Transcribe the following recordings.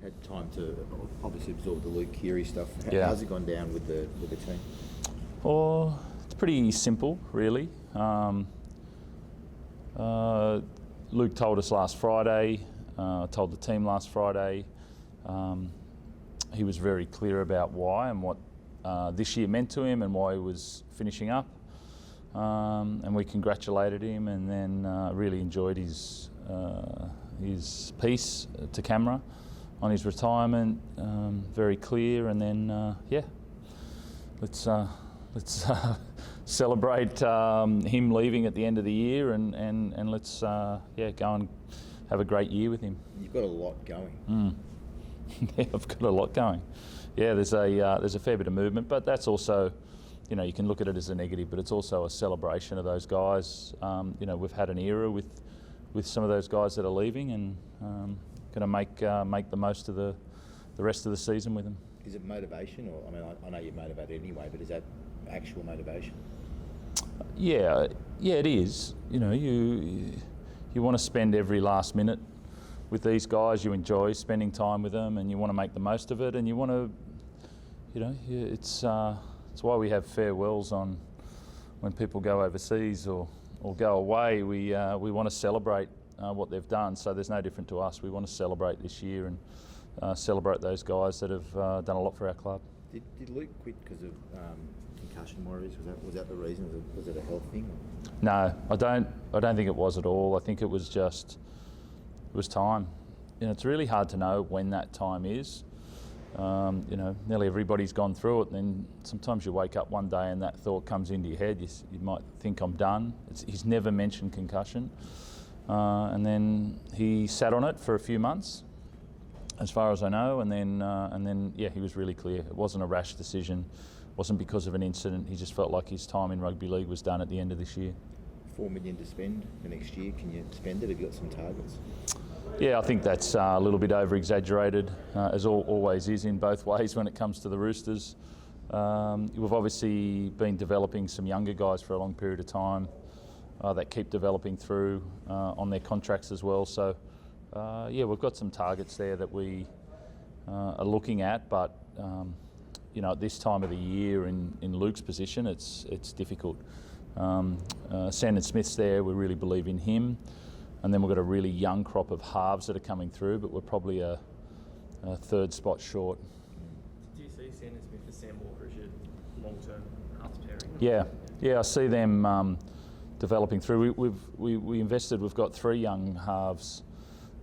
had time to obviously absorb the Luke Keary stuff. How's it gone down with the team? Well, it's pretty simple, really. Luke told us last Friday, told the team last Friday. He was very clear about why and what this year meant to him and why he was finishing up. And we congratulated him, and then really enjoyed his piece to camera on his retirement. Very clear, and then let's celebrate him leaving at the end of the year, and let's go and have a great year with him. You've got a lot going. Yeah, I've got a lot going. Yeah, there's a fair bit of movement, but that's also, you can look at it as a negative, but it's also a celebration of those guys. We've had an era with some of those guys that are leaving, and going to make the most of the rest of the season with them. Is it motivation, or I know you're motivated anyway, but is that actual motivation? Yeah, it is. You want to spend every last minute with these guys. You enjoy spending time with them, and you want to make the most of it. And you want to, it's why we have farewells on when people go overseas or go away. We want to celebrate what they've done. So there's no different to us. We want to celebrate this year and celebrate those guys that have done a lot for our club. Did Luke quit because of concussion worries? Was that the reason? Was it a health thing? No, I don't think it was at all. I think it was time. It's really hard to know when that time is. Nearly everybody's gone through it, and then sometimes you wake up one day and that thought comes into your head. You might think, I'm done. He's never mentioned concussion, and then he sat on it for a few months, as far as I know, and then he was really clear. It wasn't a rash decision. It wasn't because of an incident. He just felt like his time in rugby league was done at the end of this year. $4 million to spend for next year. Can you spend it? Have you got some targets? Yeah, I think that's a little bit over-exaggerated, as always is in both ways when it comes to the Roosters. We've obviously been developing some younger guys for a long period of time that keep developing through on their contracts as well. So, we've got some targets there that we are looking at, but at this time of the year in Luke's position, it's difficult. Sandon Smith's there. We really believe in him. And then we've got a really young crop of halves that are coming through, but we're probably a third spot short. Do you see Sandon Smith and Sam Walker as your long-term halves pairing? Yeah, I see them developing through. We invested. We've got 3 young halves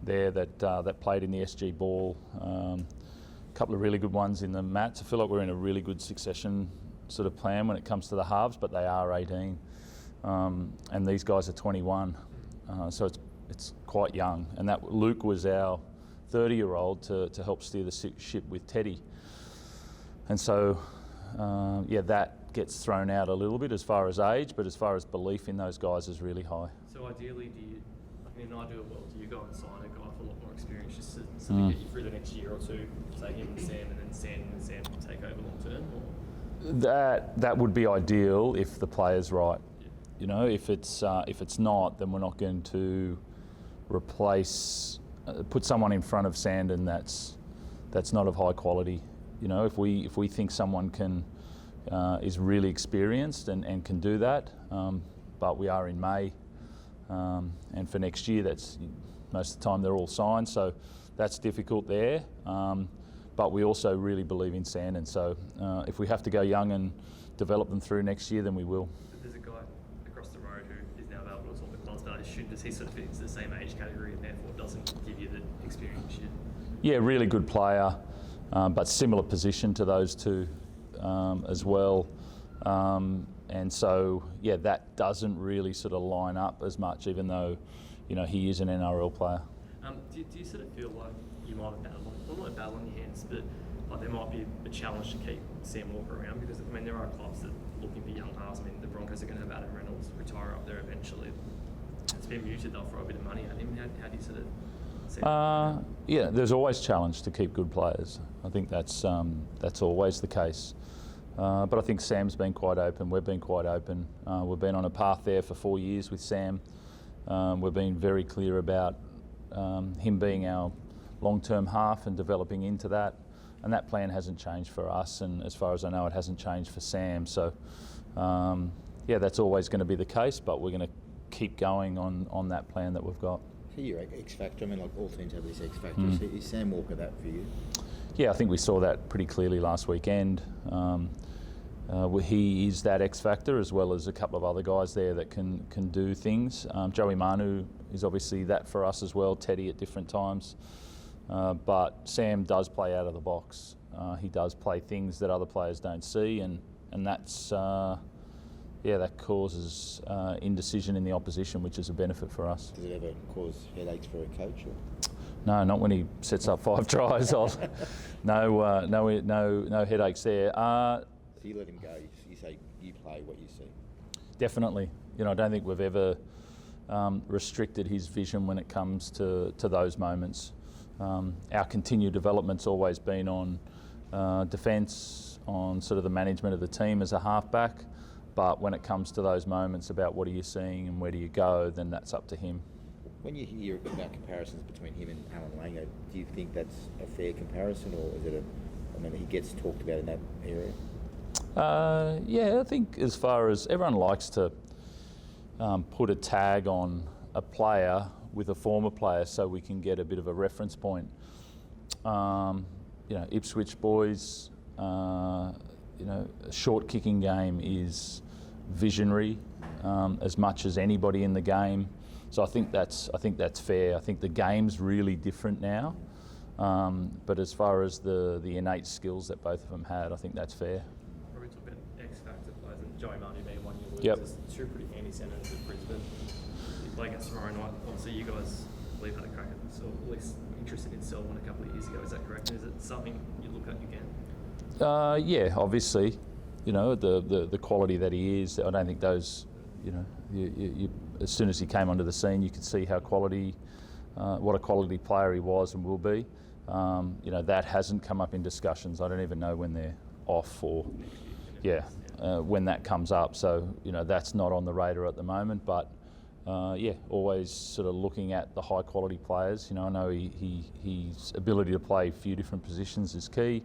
there that played in the SG ball. A couple of really good ones in the mats. I feel like we're in a really good succession sort of plan when it comes to the halves, but they are 18, and these guys are 21. So it's quite young, and that Luke was our 30-year-old to help steer the ship with Teddy, and so that gets thrown out a little bit as far as age, but as far as belief in those guys is really high. So ideally, in an ideal world, do you go and sign a guy for a lot more experience just to get you through the next year or two, say him and Sam, and then Sam take over long term? Or? That would be ideal if the player's right. If it's not, then we're not going to put someone in front of Sandon that's not of high quality. If we think someone is really experienced and can do that, but we are in May, and for next year, that's most of the time they're all signed, so that's difficult there. But we also really believe in Sandon, so if we have to go young and develop them through next year, then we will. There's a guy across the road who is now available to all the clubs, but does he sort of fit into the same age category and therefore doesn't give you the experience you should? Yeah, really good player, but similar position to those two as well. And so, that doesn't really sort of line up as much, even though, he is an NRL player. Do you sort of feel like you might have not a battle on your hands, but like there might be a challenge to keep Sam Walker around? Because, there are clubs that are looking for young halves. The Broncos are going to have Adam Reynolds retire up there eventually. It's been muted, they'll throw a bit of money at him. How do you sort of see it? There's always challenge to keep good players. I think that's always the case. But I think Sam's been quite open. We've been quite open. We've been on a path there for 4 years with Sam. We've been very clear about him being our long-term half and developing into that. And that plan hasn't changed for us, and as far as I know, it hasn't changed for Sam. So, yeah, that's always going to be the case, but we're going to keep going on that plan that we've got. So your X factor, I mean, like all teams have this X factor. Is Sam Walker that for you? Yeah, I think we saw that pretty clearly last weekend. He is that X factor, as well as a couple of other guys there that can do things. Joey Manu is obviously that for us as well. Teddy at different times. But Sam does play out of the box. He does play things that other players don't see, and that's that causes indecision in the opposition, which is a benefit for us. Does it ever cause headaches for a coach? Or? No, not when he sets up 5 tries. No headaches there. So you let him go. You say you play what you see. Definitely. I don't think we've ever restricted his vision when it comes to those moments. Our continued development's always been on defence, on sort of the management of the team as a halfback, but when it comes to those moments about what are you seeing and where do you go, then that's up to him. When you hear about comparisons between him and Alan Lango, do you think that's a fair comparison, or is it he gets talked about in that area? Yeah, I think as far as everyone likes to put a tag on a player with a former player so we can get a bit of a reference point. Ipswich boys, a short kicking game is visionary as much as anybody in the game. So I think that's fair. I think the game's really different now. But as far as the innate skills that both of them had, I think that's fair. Probably talk about X factor players, and Joey Marnie being one you lose. Yep. There's two pretty handy centres at Brisbane. You play against tomorrow night. Obviously, you guys believe had a crack at so at least interested in Selwyn a couple of years ago. Is that correct? Is it something you look at again? Yeah, obviously. The quality that he is. I don't think those. You as soon as he came onto the scene, you could see what a quality player he was and will be. That hasn't come up in discussions. I don't even know when they're off or, when that comes up. So, that's not on the radar at the moment. But, always sort of looking at the high quality players. I know his ability to play a few different positions is key.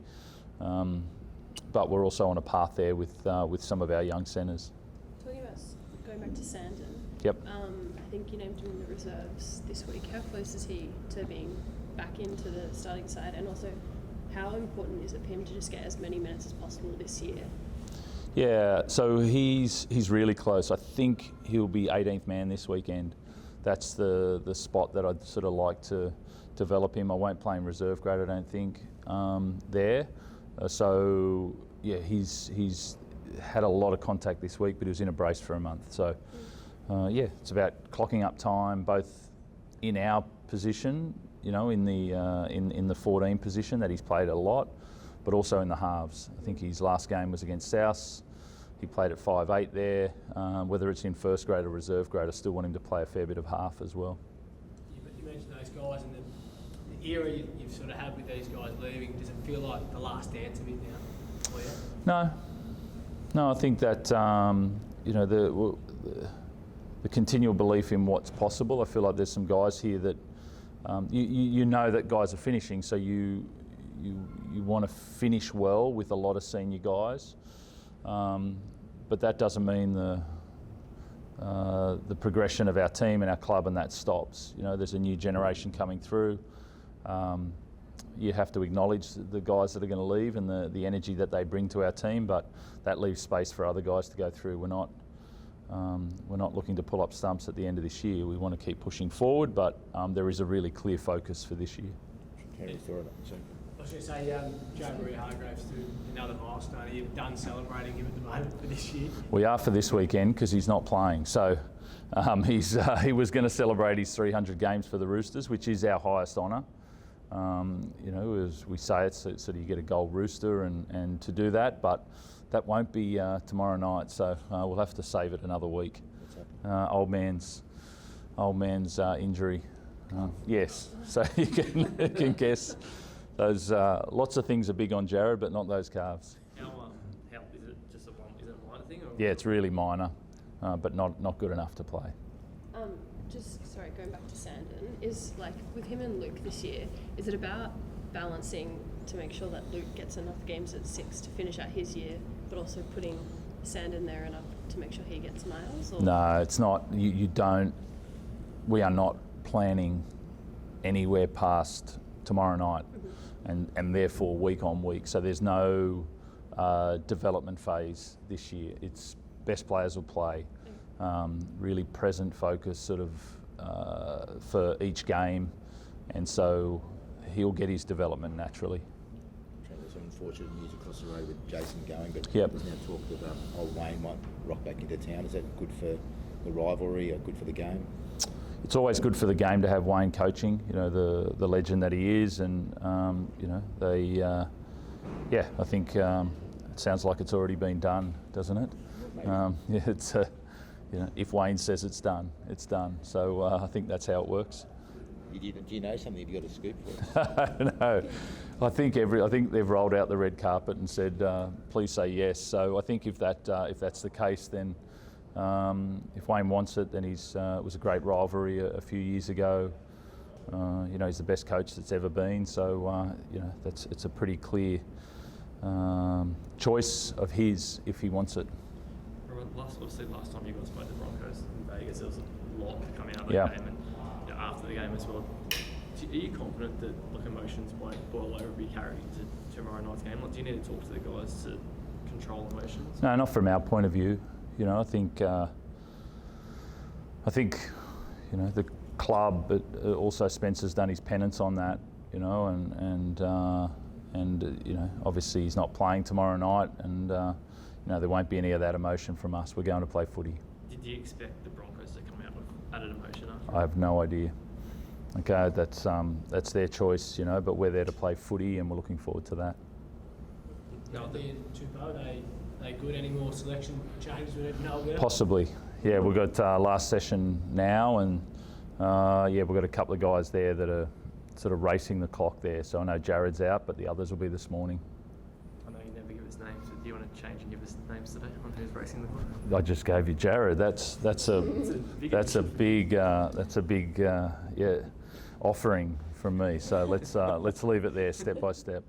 But we're also on a path there with some of our young centres. Talking about going back to Sandon. Yep. I think you named him in the reserves this week. How close is he to being back into the starting side, and also how important is it for him to just get as many minutes as possible this year? Yeah, so he's really close. I think he'll be 18th man this weekend. That's the spot that I'd sort of like to develop him. I won't play him reserve grade, I don't think, there. He's had a lot of contact this week, but he was in a brace for a month. So, it's about clocking up time, both in our position, in the 14 position that he's played a lot, but also in the halves. I think his last game was against South. He played at 5'8" there. Whether it's in first grade or reserve grade, I still want him to play a fair bit of half as well. You mentioned those guys and the era you've sort of had with these guys leaving. Does it feel like the last dance a bit now for you? No, I think that the continual belief in what's possible. I feel like there's some guys here that you know that guys are finishing, so you want to finish well with a lot of senior guys, but that doesn't mean the progression of our team and our club and that stops. There's a new generation coming through. You have to acknowledge the guys that are going to leave and the energy that they bring to our team, but that leaves space for other guys to go through. We're not looking to pull up stumps at the end of this year. We want to keep pushing forward, but there is a really clear focus for this year. I was going to say, Joe Maria-Hargraves to another milestone. Are you done celebrating him at the moment for this year? We are for this weekend because he's not playing. So he was going to celebrate his 300 games for the Roosters, which is our highest honour. As we say, it's sort of you get a gold rooster and to do that, but that won't be tomorrow night, so we'll have to save it another week. Old man's injury. Yes, so you can guess. Those lots of things are big on Jared, but not those calves. How is it just a minor thing? Or? Yeah, it's really minor, but not good enough to play. Going back to Sandon, is like with him and Luke this year, is it about balancing to make sure that Luke gets enough games at 6 to finish out his year, but also putting Sandon there enough to make sure he gets miles? Or? No, it's not. You don't. We are not planning anywhere past tomorrow night, and therefore week on week. So there's no development phase this year. It's best players will play. Really present focus sort of for each game, and so he'll get his development naturally. There's some unfortunate news across the road with Jason going, but Yep. there's now talk that old Wayne might rock back into town. Is that good for the rivalry or good for the game? It's always good for the game to have Wayne coaching, you know, the legend that he is, and you know, yeah, I think it sounds like it's already been done, doesn't it? Yeah, it's you know, if Wayne says it's done, it's done. So I think that's how it works. Do you know something? Have you got a scoop for us? No, I think they've rolled out the red carpet and said, please say yes. So I think if that's the case, then if Wayne wants it, then it was a great rivalry a few years ago. You know, he's the best coach that's ever been. So you know, it's a pretty clear choice of his if he wants it. Obviously, last time you guys played the Broncos in Vegas, there was a lot coming out of the Yeah. game, and you know, after the game as well. Are you confident that like emotions won't boil over and be carried into tomorrow night's game? Like, do you need to talk to the guys to control emotions? No, not from our point of view. You know, I think you know, the club, but also Spencer's done his penance on that. You know, and you know, obviously he's not playing tomorrow night, and you know, there won't be any of that emotion from us. We're going to play footy. Did you expect the Broncos to come out with added emotion after? I have no idea. Okay, that's their choice, you know, but we're there to play footy, and we're looking forward to that. No, the Tupou, they good? Any more selection changes we don't know about? Possibly, yeah. We've got last session now, and yeah, we've got a couple of guys there that are sort of racing the clock there. So I know Jared's out, but the others will be this morning. I know you never give us names, but do you want to change and give us names today on who's racing the clock? I just gave you Jared. That's a big yeah offering from me. So let's leave it there step by step.